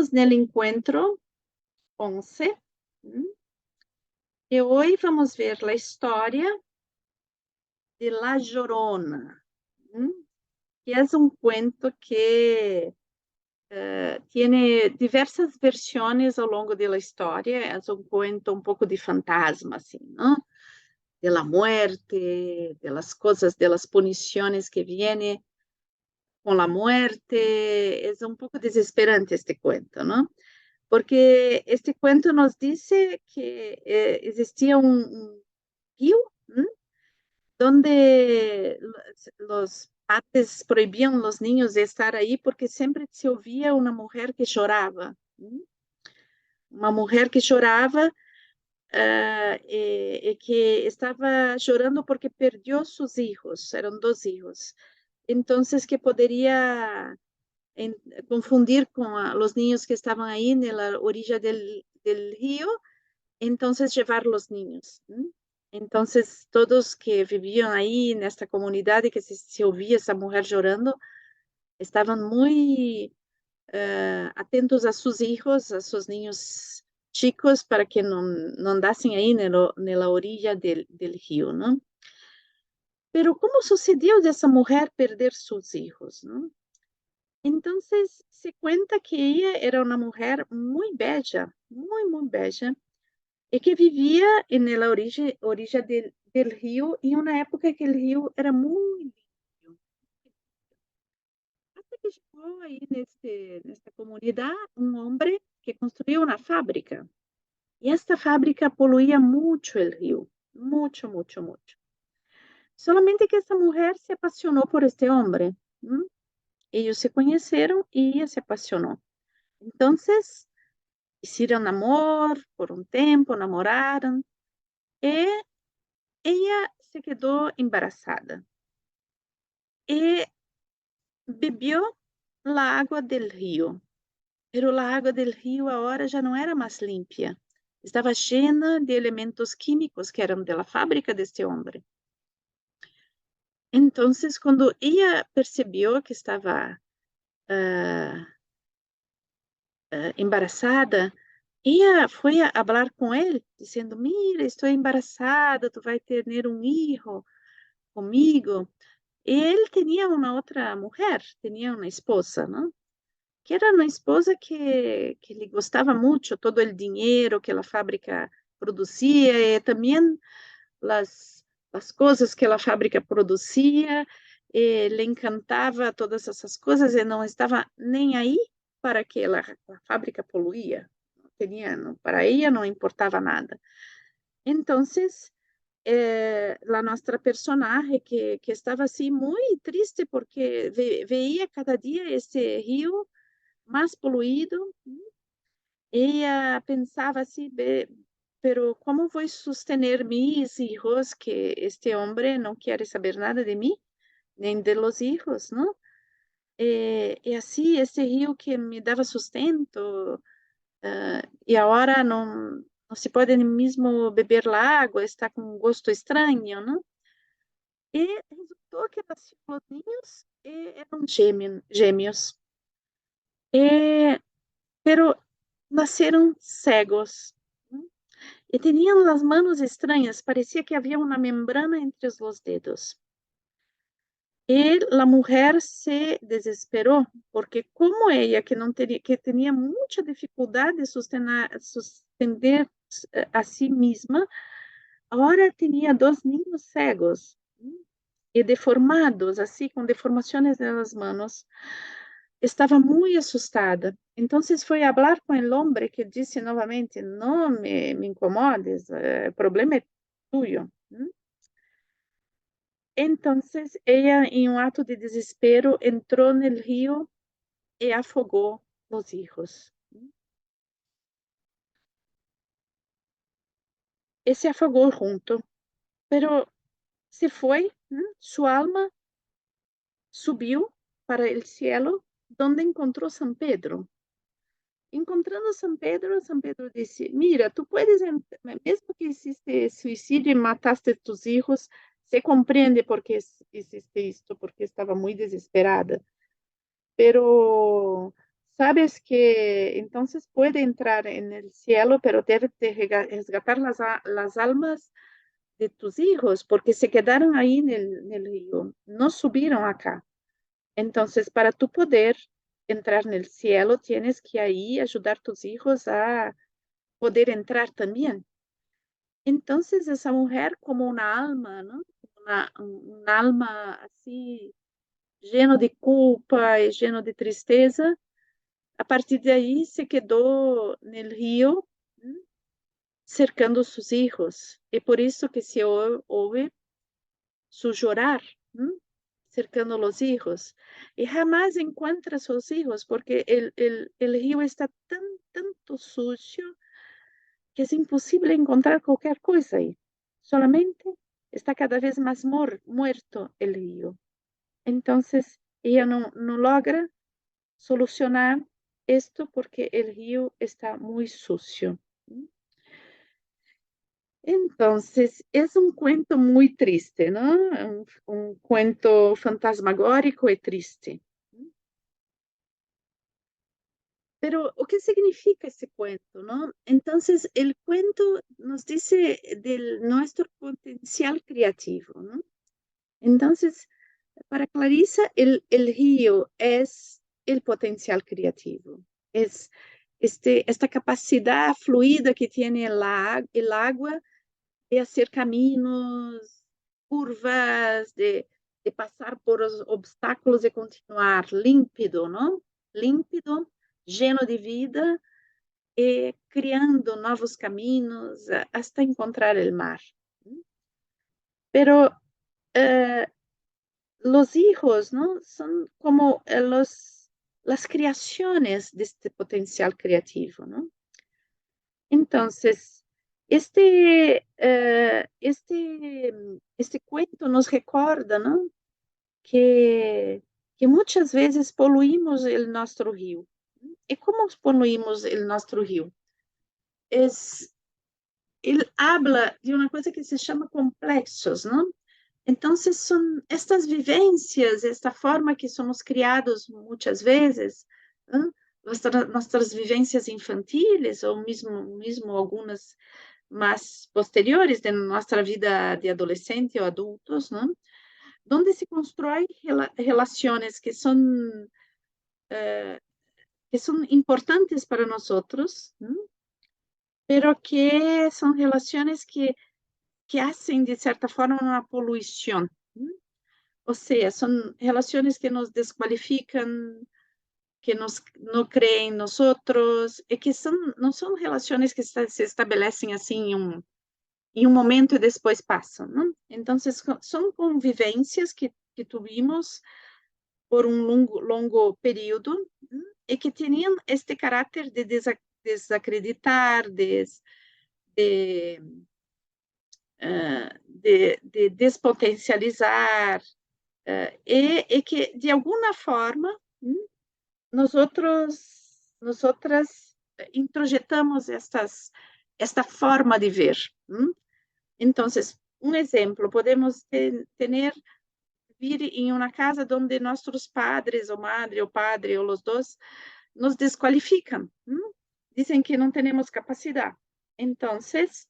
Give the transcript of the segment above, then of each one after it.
Estamos no encontro 11, e hoje vamos ver a história de La Llorona, que é um cuento que tiene diversas versiones ao longo da história. É um cuento um pouco de fantasma, assim, não? De la muerte, de las cosas, de las puniciones que viene con la muerte. Es un poco desesperante este cuento, ¿no? Porque este cuento nos dice que existía un río, ¿m? Donde los padres prohibían los niños de estar ahí porque siempre se oía una mujer que lloraba, ¿m? Uma mulher que chorava e que estava chorando porque perdeu seus filhos, eram 2 filhos. Então, que poderia confundir com os niños que estavam aí na orilla del rio, então levar os niños. Então, todos que viviam aí nesta comunidade, que se ouvia essa mulher chorando, estavam muito atentos a seus filhos, a seus niños chicos, para que não andassem aí na orilla del rio, não? Pero como sucedeu dessa mulher perder seus filhos, não? Então, se conta que ela era uma mulher muito bela, muito bela, e que vivia na orilla del rio, em uma época que o rio era muito limpio. Até que chegou aí nesta comunidade um homem que construiu uma fábrica. E esta fábrica poluía muito o rio, muito, muito, muito. Solamente que essa mulher se apaixonou por este homem. Eles se conheceram e ela se apaixonou. Então, hicieron amor por um tempo, namoraram, e ela se quedou embarazada. E bebeu a água del rio. Pero a água del rio agora já não era mais limpa. Estava cheia de elementos químicos que eram da fábrica deste homem. Então, quando ela percebeu que estava embarazada, ela foi a falar com ele, dizendo: Mira, estou embarazada, tu vai ter um filho comigo. E ele tinha uma outra mulher, tinha uma esposa, não? Que era uma esposa que lhe gostava muito, todo o dinheiro que a fábrica produzia, e também as coisas que a fábrica produzia, le encantava todas essas coisas e não estava nem aí para que a fábrica poluía. Para ela não importava nada. Então, a nossa personagem que estava assim muito triste porque veia cada dia esse rio mais poluído, ela pensava assim: pero como vou sustener mis hijos que este homem não quer saber nada de mim, nem de los hijos, não? E assim, esse rio que me dava sustento, e agora não se pode nem mesmo beber a água, está com um gosto estranho, não? E resultou que nasceram os ninhos e eram gêmeos. Pero nasceram cegos. E tinham as mãos estranhas, parecia que havia uma membrana entre os dedos. E a mulher se desesperou, porque como ela, que tinha muita dificuldade de sustentar a si mesma, agora tinha 2 ninhos cegos e deformados, assim, com deformações nas mãos. Estava muito assustada. Então, foi falar com o homem que disse novamente: Não me incomodes, o problema é tuyo. Então, ela, em um ato de desespero, entrou no rio e afogou os filhos. E se afogou junto. Pero se foi, sua alma subiu para o cielo, onde encontrou São Pedro. Encontrando São Pedro disse: Mira, tu puedes, mesmo que hiciste suicídio e mataste tus filhos, se compreende por que hiciste isto, porque estava muito desesperada. Pero sabes que entonces puede entrar en el cielo, pero debe de resgatar las almas de tus hijos, porque se quedaron ahí en el río, no subieron acá. Entonces, para tú poder entrar en el cielo, tienes que ahí ayudar a tus hijos a poder entrar también. Entonces, esa mujer como una alma, ¿no? Un alma así, lleno de culpa y lleno de tristeza, a partir de ahí se quedó en el río, ¿m? Cercando sus hijos. Y por eso que se ouve su llorar, ¿m? Cercando los hijos. Y jamás encuentra a sus hijos porque el río está tanto sucio que es imposible encontrar cualquier cosa ahí. Solamente está cada vez más muerto el río. Entonces, ella no logra solucionar esto porque el río está muy sucio. Entonces, es un cuento muy triste, ¿no? Un cuento fantasmagórico y triste. Pero, ¿o qué significa ese cuento, no? Entonces, el cuento nos dice de nuestro potencial creativo, ¿no? Entonces, para Clarissa, el río es el potencial creativo, es esta capacidad fluida que tiene el agua de hacer caminos, curvas, de pasar por los obstáculos y continuar límpido, ¿no? Límpido, lleno de vida, creando nuevos caminos hasta encontrar el mar. Pero eh, los hijos, ¿no? Son como las creaciones de este potencial creativo, ¿no? Entonces, este cuento nos recuerda, ¿no? Que, que muchas veces poluimos el nuestro río. ¿Y cómo poluimos el nuestro río? Es, él habla de una cosa que se llama complexos, ¿no? Entonces, son estas vivencias, esta forma que somos criados muchas veces, ¿no? Nuestras vivencias infantiles, ou mesmo algumas más posteriores de nuestra vida de adolescente o adultos, ¿no? Donde se construyen relaciones que son importantes para nosotros, ¿no? Pero que son relaciones que hacen, de cierta forma, una poluición, ¿no? O sea, son relaciones que nos descualifican, que no creen en nosotros, y que no son relaciones que se establecen así en un momento y después pasan, ¿no? Entonces, son convivencias que tuvimos por un longo período, ¿no? Y que tenían este carácter de desacreditar, de, de despotencializar, y que de alguna forma nosotras introjetamos esta forma de ver. Entonces, un ejemplo, podemos tener, vivir en una casa donde nuestros padres o madre o padre o los dos nos descualifican, dicen que no tenemos capacidad. Entonces,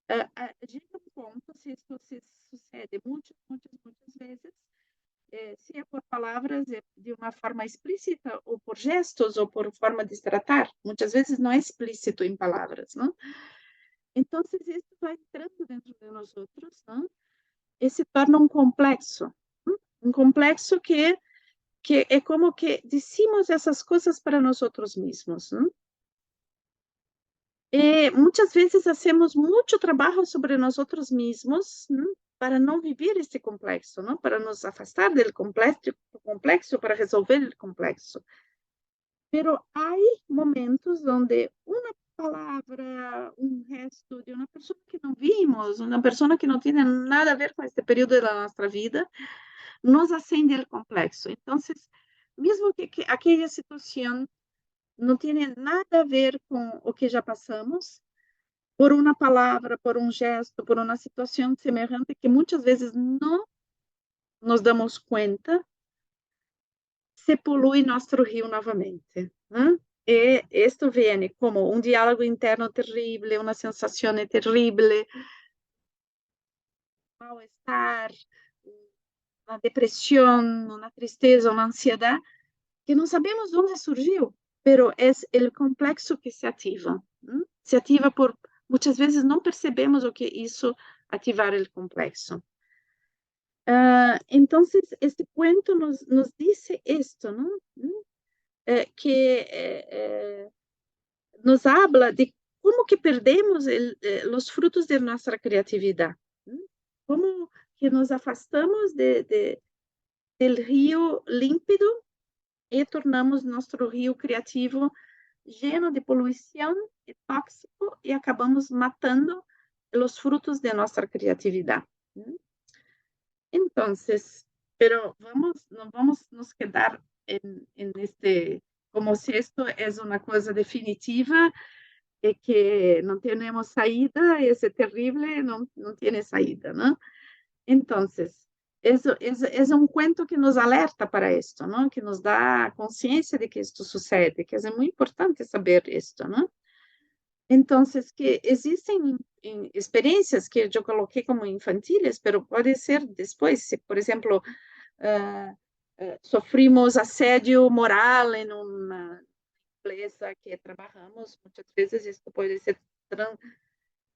llega un ponto, si esto se sucede muchas veces, sea por palabras de uma forma explícita, ou por gestos, ou por forma de tratar. Muitas vezes não é explícito em palavras, não? Então, isso vai entrando dentro de nós outros, não? E se torna um complexo. Não? Um complexo que é como que decimos essas coisas para nós outros mesmos, não? E muitas vezes hacemos muito trabalho sobre nós outros mesmos, não? Para não viver este complexo, não? Para nos afastar do complexo, para resolver o complexo. Pero hay momentos donde una palabra, un gesto de una persona que no vimos, una persona que no tiene nada a ver con este periodo de nuestra vida, nos acende el complexo. Entonces, mesmo que aquella situación no tiene nada a ver con lo que ya pasamos, por una palabra, por un gesto, por una situación semejante que muchas veces no nos damos cuenta, se polui nosso rio novamente, né? E isto viene como um diálogo interno terrível, uma sensação terrível, mal-estar, uma depressão, uma tristeza, uma ansiedade, que não sabemos onde surgiu, pero é o complexo que se ativa. Se ativa por, muitas vezes não percebemos o que isso ativar o complexo. Então, este cuento nos diz isto, não? Que nos habla de como que perdemos os frutos de nossa criatividade, como que nos afastamos del rio límpido e tornamos nosso rio criativo lleno de poluição e tóxico e acabamos matando os frutos de nossa criatividade. Então, pero não vamos nos quedar en este, como se isto é uma coisa definitiva e que não temos saída, esse terrível não tem saída, não? Então, é um cuento que nos alerta para isto, não? Que nos dá consciência de que isto sucede, que é muito importante saber isto, não? Então, que existem experiências que eu coloquei como infantiles, mas pode ser depois, se, por exemplo, sofrimos assédio moral em uma empresa que trabalhamos, muitas vezes isso pode ser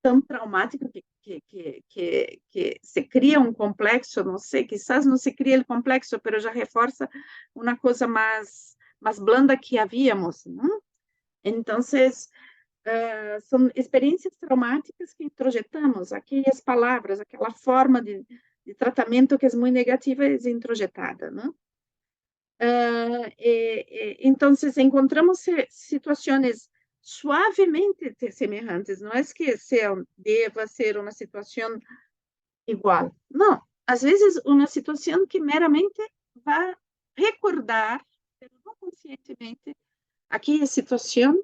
tão traumático que se cria um complexo, não sei, quizás não se cria o complexo, mas já reforça uma coisa mais blanda que havíamos, não? Então, são experiências traumáticas que introjetamos, aquelas palavras, aquela forma de tratamento que é muito negativa é introjetada, não? Então, encontramos situações suavemente semelhantes, não é que deva ser uma situação igual, não. Às vezes, uma situação que meramente vai recordar, não conscientemente, aquela situação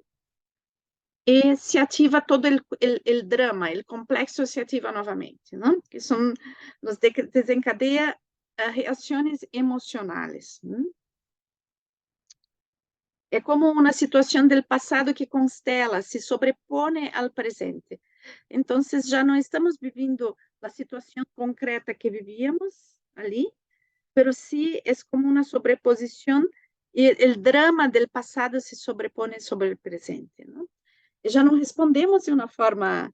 e se ativa todo o drama, o complexo se ativa novamente, não? Que nos desencadeia reações emocionais. Não? É como uma situação do passado que constela, se sobrepõe ao presente. Então, já não estamos vivendo a situação concreta que vivíamos ali, mas sim é como uma sobreposição e o drama do passado se sobrepõe sobre o presente, não? E já não respondemos de uma forma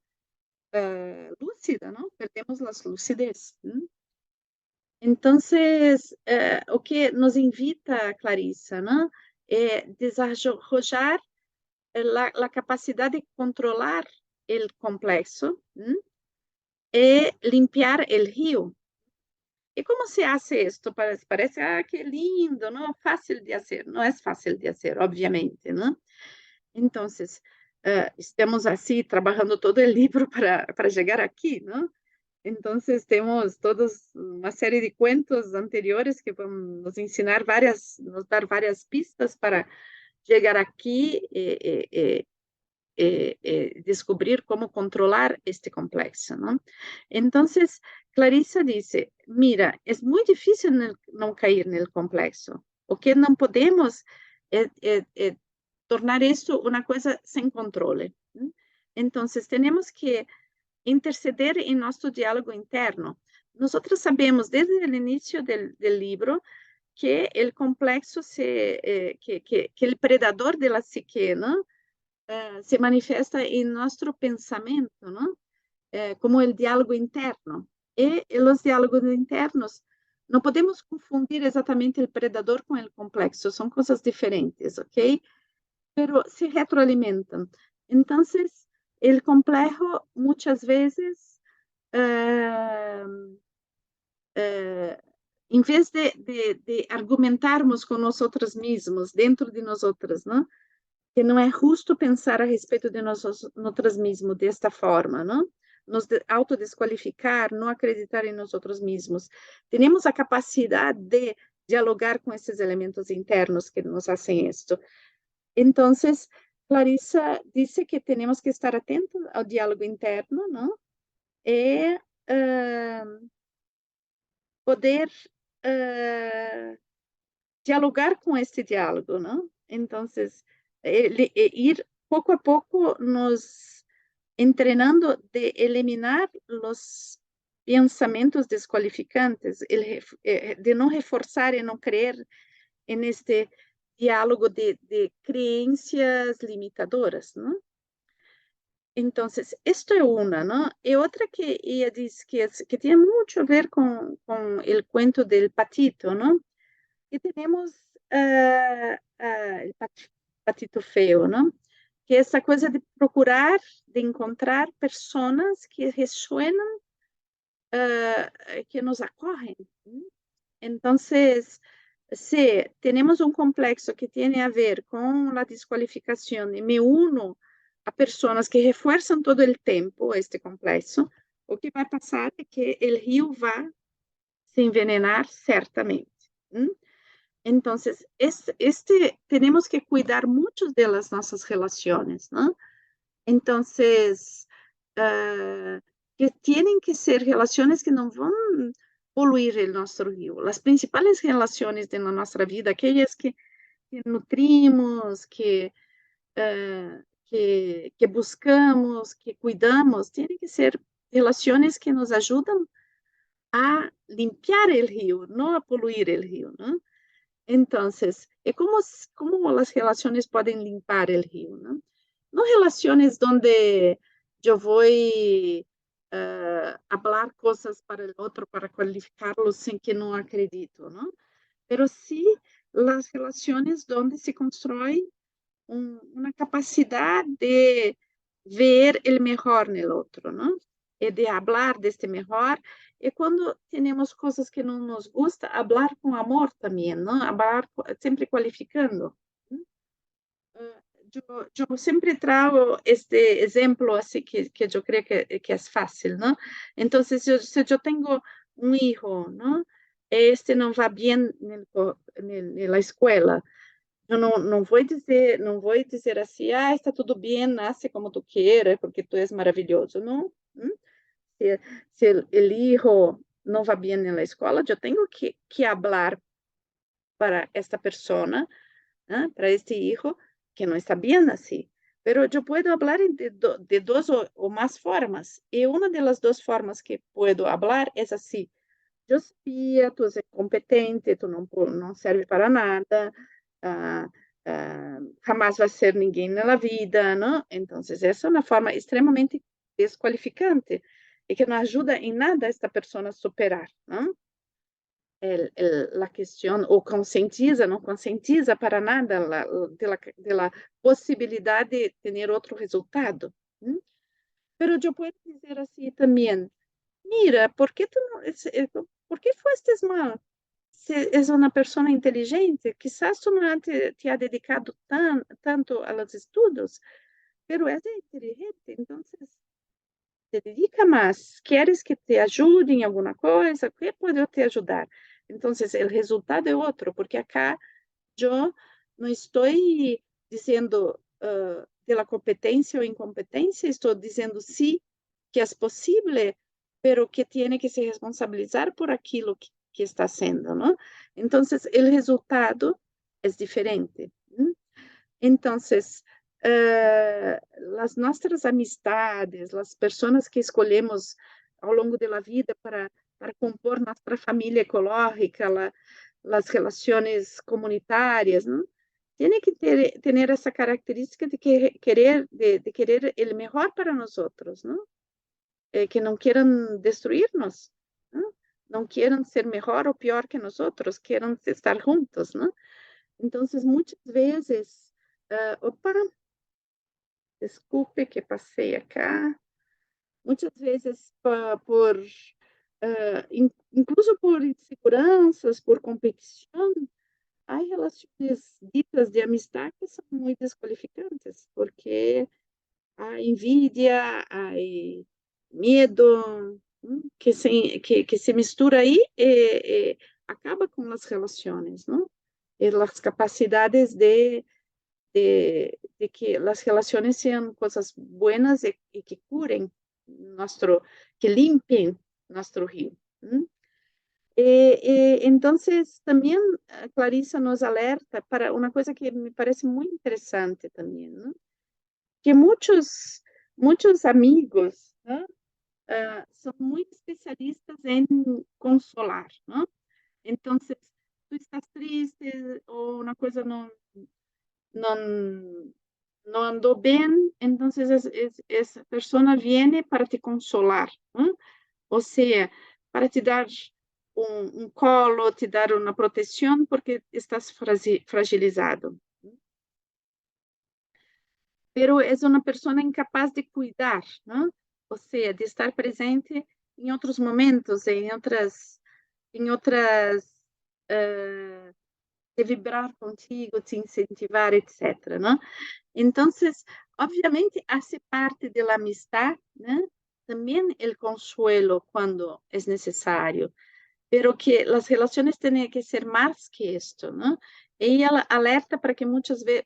lúcida, não? Perdemos a lucidez. Não? Então, o que nos invita, Clarissa, não? É desarrollar a capacidade de controlar o complexo e limpiar o rio. E como se hace isto? Parece que lindo, não? Fácil de fazer. Não é fácil de fazer, obviamente, não? Então, estamos assim, trabalhando todo o livro para chegar aqui, não? Então, temos todos uma série de cuentos anteriores que vão nos ensinar nos dar várias pistas para chegar aqui e descobrir como controlar este complexo, não? Então, Clarissa disse, mira, é muito difícil não cair no complexo. O que não podemos é tornar isso uma coisa sem controle. Então, temos que interceder em nosso diálogo interno. Nós sabemos desde o início do livro que o complexo que o predador da psique, não? Se manifesta em nosso pensamento, não? Como o diálogo interno. E os diálogos internos não podemos confundir exatamente o predador com o complexo, são coisas diferentes, ok? Pero se retroalimentam. Então, o complexo muitas vezes em vez de argumentarmos com nós mesmos, dentro de nós, não? Que não é justo pensar a respeito de nós mesmos desta forma, não? Nos autodesqualificar, não acreditar em nós mesmos. Temos a capacidade de dialogar com esses elementos internos que nos fazem isto. Então, Clarissa disse que temos que estar atentos ao diálogo interno, não? E poder dialogar com este diálogo, não? Então, ir pouco a pouco nos entrenando de eliminar os pensamentos desqualificantes, de não reforçar e não creer en este diálogo de creencias limitadoras, ¿no? Entonces, esto es una, ¿no? Y otra que ella dice que tiene mucho a ver con el cuento del patito, ¿no? Y tenemos el patito feo, ¿no? Que es esa cosa de procurar, de encontrar personas que resuenan, que nos acogen, ¿no? Entonces, si tenemos un complexo que tiene a ver con la descualificación y me uno a personas que refuerzan todo el tiempo este complexo, lo que va a pasar es que el río va a se envenenar certamente. ¿Mm? Entonces, tenemos que cuidar mucho de las nuestras relaciones, ¿no? Entonces, que tienen que ser relaciones que no van a poluir el nuestro río. Las principales relaciones de nuestra vida, aquellas que nutrimos, que buscamos, que cuidamos, tienen que ser relaciones que nos ayudan a limpiar el río, no a poluir el río, ¿no? Entonces, ¿cómo las relaciones pueden limpar el río, ¿no? No relaciones donde yo voy a hablar cosas para el otro, para cualificarlo sin que no acredito, ¿no? Pero sí las relaciones donde se construye una capacidad de ver el mejor en el otro, ¿no? Y de hablar de este mejor. Y cuando tenemos cosas que no nos gusta, hablar con amor también, ¿no? Hablar siempre cualificando. ¿No? Yo, yo siempre traigo este ejemplo así que yo creo que es fácil, ¿no? Entonces, si yo tengo un hijo, ¿no? Este no va bien en la escuela, eu não vou dizer assim, ah, está tudo bem, nasce como tu quieras, porque tu és maravilhoso. Não. Se, se el hijo não vai bem na escola, eu tenho que falar para esta persona, para este hijo, que não está bem assim. Pero eu posso falar de duas ou mais formas. E uma das duas formas que posso falar é assim: eu sabia, tu és incompetente, tu não serve para nada, ah, jamás vai ser ninguém na vida, não? Então, essa é uma forma extremamente desqualificante e que não ajuda em nada esta pessoa a superar, não? A questão, ou conscientiza, não conscientiza para nada da possibilidade de ter outro resultado. Mas eu posso dizer assim também, mira, ¿por qué por qué fuiste mal? Si es una persona inteligente, quizás tú no te has dedicado tanto a los estudios, pero es inteligente, entonces te dedica más. ¿Quieres que te ayude en alguna cosa? ¿Qué puedo te ayudar? Entonces el resultado es otro, porque acá yo no estoy diciendo de la competencia o incompetencia, estoy diciendo sí, que es posible, pero que tiene que se responsabilizar por aquilo que está haciendo, ¿no? Entonces, el resultado es diferente. ¿No? Entonces, las nuestras amistades, las personas que escolhemos ao longo da vida para compor nossa família ecológica, las relaciones comunitarias, ¿no? Tiene que tener esa característica de querer el mejor para nosotros, ¿no? Que não quieran destruirnos, ¿no? No quieran ser mejor o peor que nosotros, quieran estar juntos, ¿no? Entonces, muchas veces, opa, desculpe que passei acá, muitas vezes incluso por inseguranças, por competição, há relações ditas de amistade que são muito desqualificantes, porque há envidia, há medo, que se mistura aí e acaba com as relações, não? E as capacidades de que las relaciones sean cosas buenas y que curen que limpien nuestro río. Entonces, también Clarissa nos alerta para una cosa que me parece muy interesante también, ¿no? Que muchos amigos, ¿no? Son muy especialistas en consolar, ¿no? Entonces, tú estás triste o una cosa no, no andó bien, entonces esa persona viene para te consolar, ¿no? O sea, para te dar un colo, te dar una protección porque estás fragilizado. Pero es una persona incapaz de cuidar, ¿no? O sea, de estar presente en otros momentos, en otras, uh, de vibrar contigo, te incentivar, etcétera, ¿no? Entonces, obviamente, hace parte de la amistad, ¿no? También el consuelo cuando es necesario, pero que las relaciones tienen que ser más que esto, ¿no? Ella alerta para que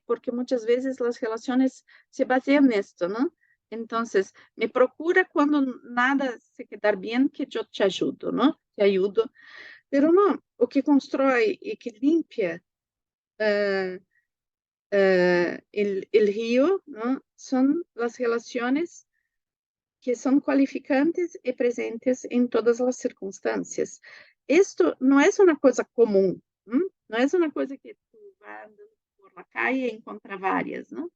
porque muchas veces las relaciones se basean en esto, ¿no? Entonces, me procura cuando nada se quedar bien, que yo te ayudo, ¿no? Te ayudo. Pero no, o que constrói y que limpia uh, el río, ¿no? Son las relaciones que son cualificantes y presentes en todas las circunstancias. Esto no es una cosa común, ¿m? No es una cosa que tú vas andando por la calle y encuentras varias, ¿no?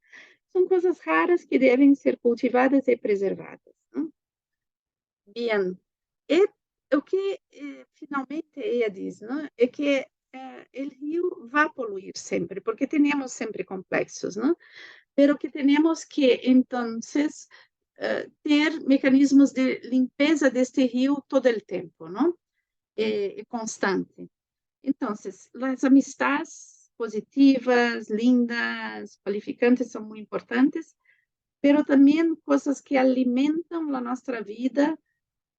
Son cosas raras que deben ser cultivadas y preservadas, ¿no? Bien, e o que finalmente ella diz, não? É que o rio vai poluir sempre, porque temos sempre complexos, não? Pero que temos que, entonces, ter mecanismos de limpeza deste rio todo o tempo, não? Constante. Entonces, as amistades positivas, lindas, qualificantes são muito importantes, pero também coisas que alimentam a nossa vida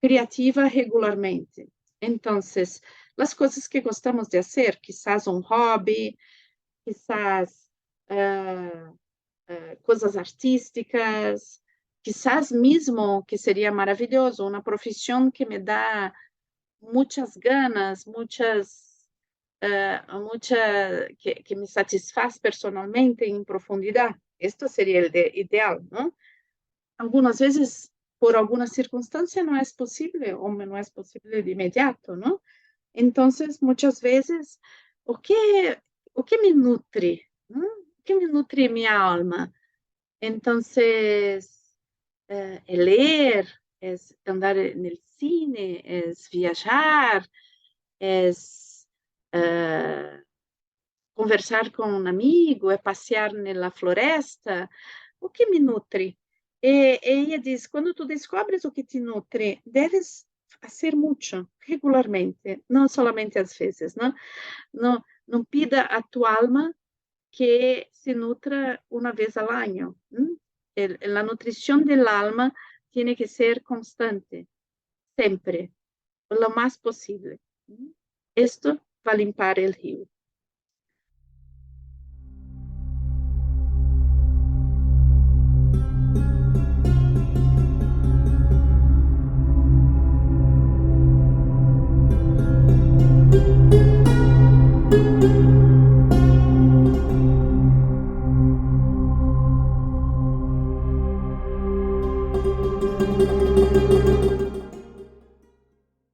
creativa regularmente. Entonces, las cosas que gostamos de hacer, quizás un hobby, quizás cosas artísticas, quizás mismo, que sería maravilloso, una profesión que me da muchas ganas, que me satisfaz personalmente en profundidad. Esto sería el ideal, ¿no? Algunas veces, por alguna circunstancia, no es posible o no es posible de inmediato, ¿no? Entonces, muchas veces, o que, o que me nutre, ¿no? O que me nutre mi alma? Entonces, el leer, es andar en el cine, es viajar, es conversar com um amigo, é passear na floresta, o que me nutre? Ella diz, quando tu descobres o que te nutre, deves fazer muito, regularmente, não solamente às vezes, não? Não, não pida a tu alma que se nutra uma vez ao ano. A nutrição del alma tiene que ser constante, sempre, lo mais possível. Esto va a limpar el río.